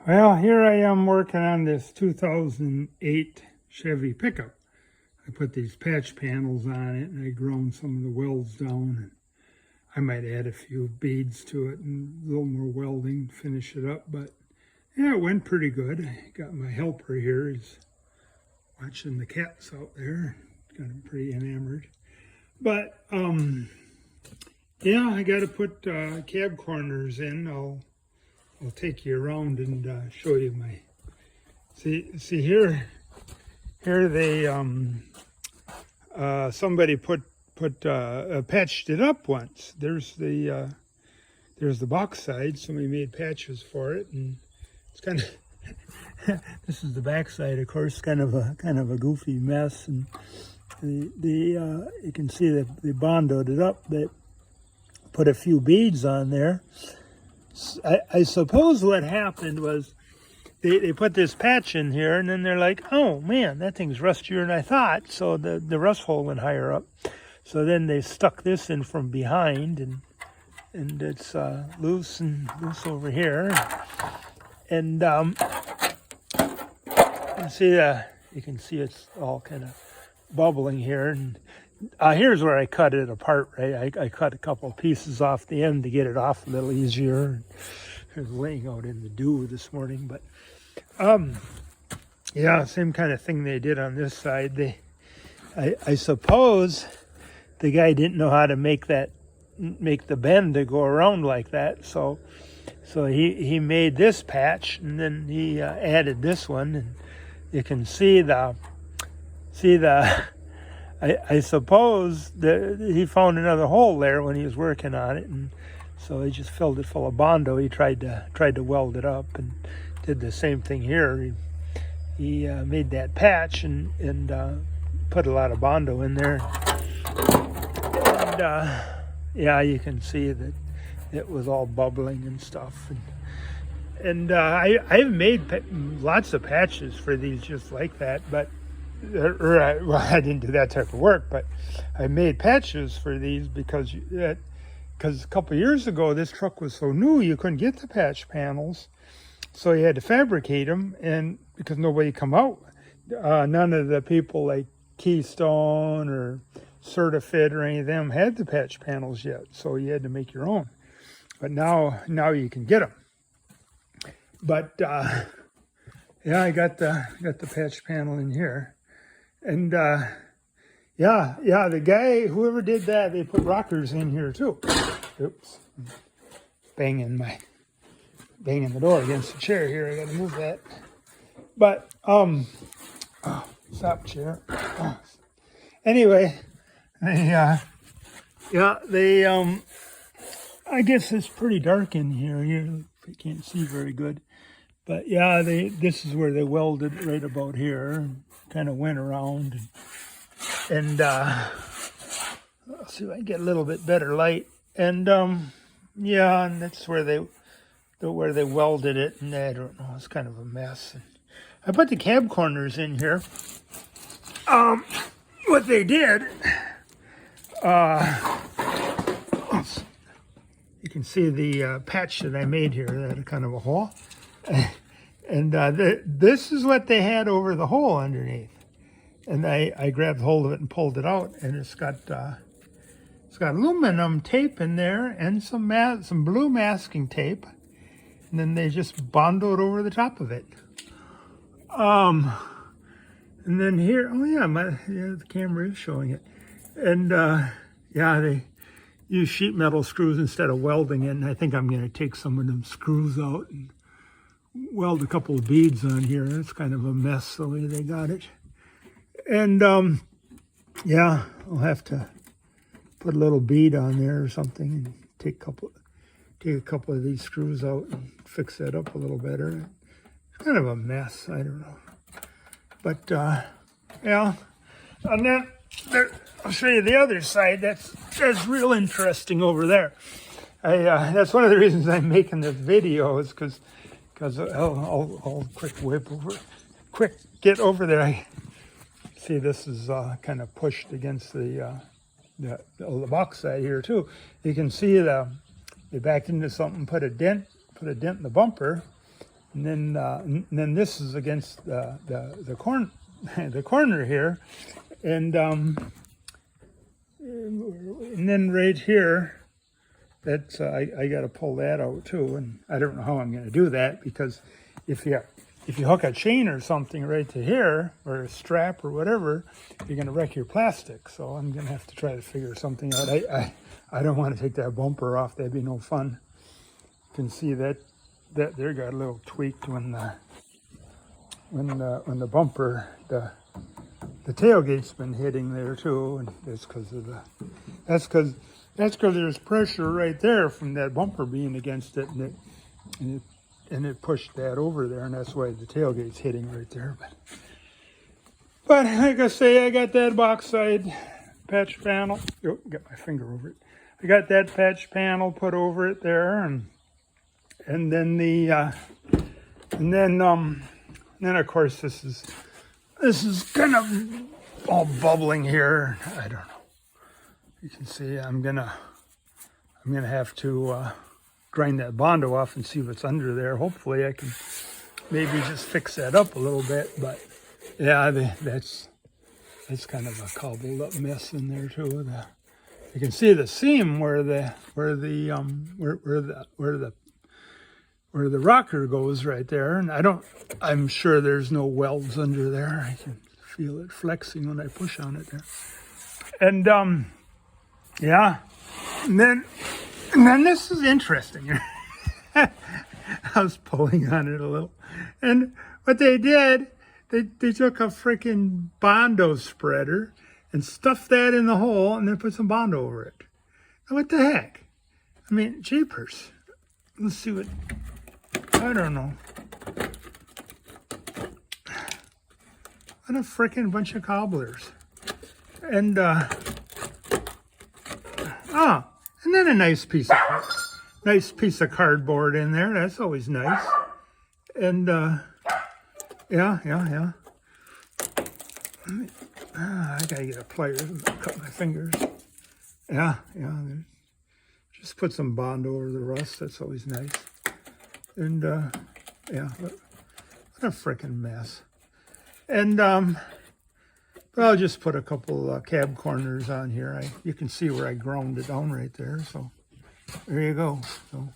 Well, here I am working on this 2008 Chevy pickup. I put these patch panels on it and I ground some of the welds down. And I might add a few beads to it and a little more welding to finish it up. But yeah, it went pretty good. I got my helper here. He's watching the cats out there. Got him pretty enamored. But yeah, I got to put cab corners in. I'll take you around and show you my. See here they somebody patched it up once. There's the box side. Somebody made patches for it, and it's kind of this is the back side, of course, kind of a goofy mess. And you can see that they bondoed it up. They put a few beads on there. I suppose what happened was they put this patch in here, and then they're like, oh man, that thing's rustier than I thought. So the rust hole went higher up. So then they stuck this in from behind, and it's loose over here. And you can see it's all kind of bubbling here. And here's where I cut it apart, right? I cut a couple of pieces off the end to get it off a little easier. I was laying out in the dew this morning, but yeah, same kind of thing they did on this side. I suppose the guy didn't know how to make the bend to go around like that, so he made this patch, and then he added this one, and you can see the. I suppose that he found another hole there when he was working on it, and so he just filled it full of Bondo. He tried to weld it up, and did the same thing here. He made that patch and put a lot of Bondo in there. And yeah, you can see that it was all bubbling and stuff. And I've made lots of patches for these just like that, but. Well, I didn't do that type of work, but I made patches for these because a couple of years ago, this truck was so new, you couldn't get the patch panels. So you had to fabricate them, and because nobody come out, none of the people like Keystone or Certifit or any of them had the patch panels yet. So you had to make your own. But now you can get them. But yeah, I got the patch panel in here. And yeah, the guy, whoever did that, they put rockers in here too. Oops, banging the door against the chair here. I got to move that. But stop chair. Anyway, I guess it's pretty dark in here. You can't see very good. But yeah, this is where they welded right about here. Kind of went around and let's see if I can get a little bit better light. And yeah, and that's where they welded it. And I don't know, it's kind of a mess. And I put the cab corners in here. What they did, you can see the patch that I made here. That had kind of a hole. And this is what they had over the hole underneath. And I grabbed hold of it and pulled it out, and it's got aluminum tape in there and some blue masking tape, and then they just bondoed over the top of it. And then here, oh yeah, the camera is showing it. And yeah, they use sheet metal screws instead of welding it. And I think I'm going to take some of them screws out and weld a couple of beads on here. It's kind of a mess the way they got it. And yeah, I'll have to put a little bead on there or something and take a couple of these screws out and fix that up a little better. It's kind of a mess, I don't know. But yeah, and then I'll show you the other side. That's real interesting over there. That's one of the reasons I'm making this video, is because I'll get over there. I see this is kind of pushed against the box side here too. You can see they backed into something, put a dent in the bumper, and then this is against the corner here, and then right here, that's I got to pull that out too, and I don't know how I'm going to do that, because if you hook a chain or something right to here, or a strap or whatever, you're going to wreck your plastic. So I'm going to have to try to figure something out. I don't want to take that bumper off. That'd be no fun. You can see that there got a little tweaked when the bumper, the tailgate's been hitting there too, and that's because there's pressure right there from that bumper being against it, and it pushed that over there, and that's why the tailgate's hitting right there. But like I say, I got that box side patch panel. Oh, got my finger over it. I got that patch panel put over it there, and then then of course this is kind of all bubbling here. I don't know. You can see I'm gonna have to grind that Bondo off and see what's under there. Hopefully I can maybe just fix that up a little bit. But yeah, that's kind of a cobbled up mess in there too. You can see the seam where the rocker goes right there, and I'm sure there's no welds under there. I can feel it flexing when I push on it there. And yeah, and then this is interesting. I was pulling on it a little, and what they did, they took a freaking Bondo spreader and stuffed that in the hole, and then put some Bondo over it. Now, what the heck? I mean, jeepers. Let's see what. I don't know. What a freaking bunch of cobblers. And and then a nice piece of cardboard in there. That's always nice. And yeah. I gotta get a pliers and cut my fingers. Yeah. Just put some Bondo over the rust. That's always nice. And yeah, what a freaking mess. And but I'll just put a couple cab corners on here. You can see where I ground it down right there. So there you go. So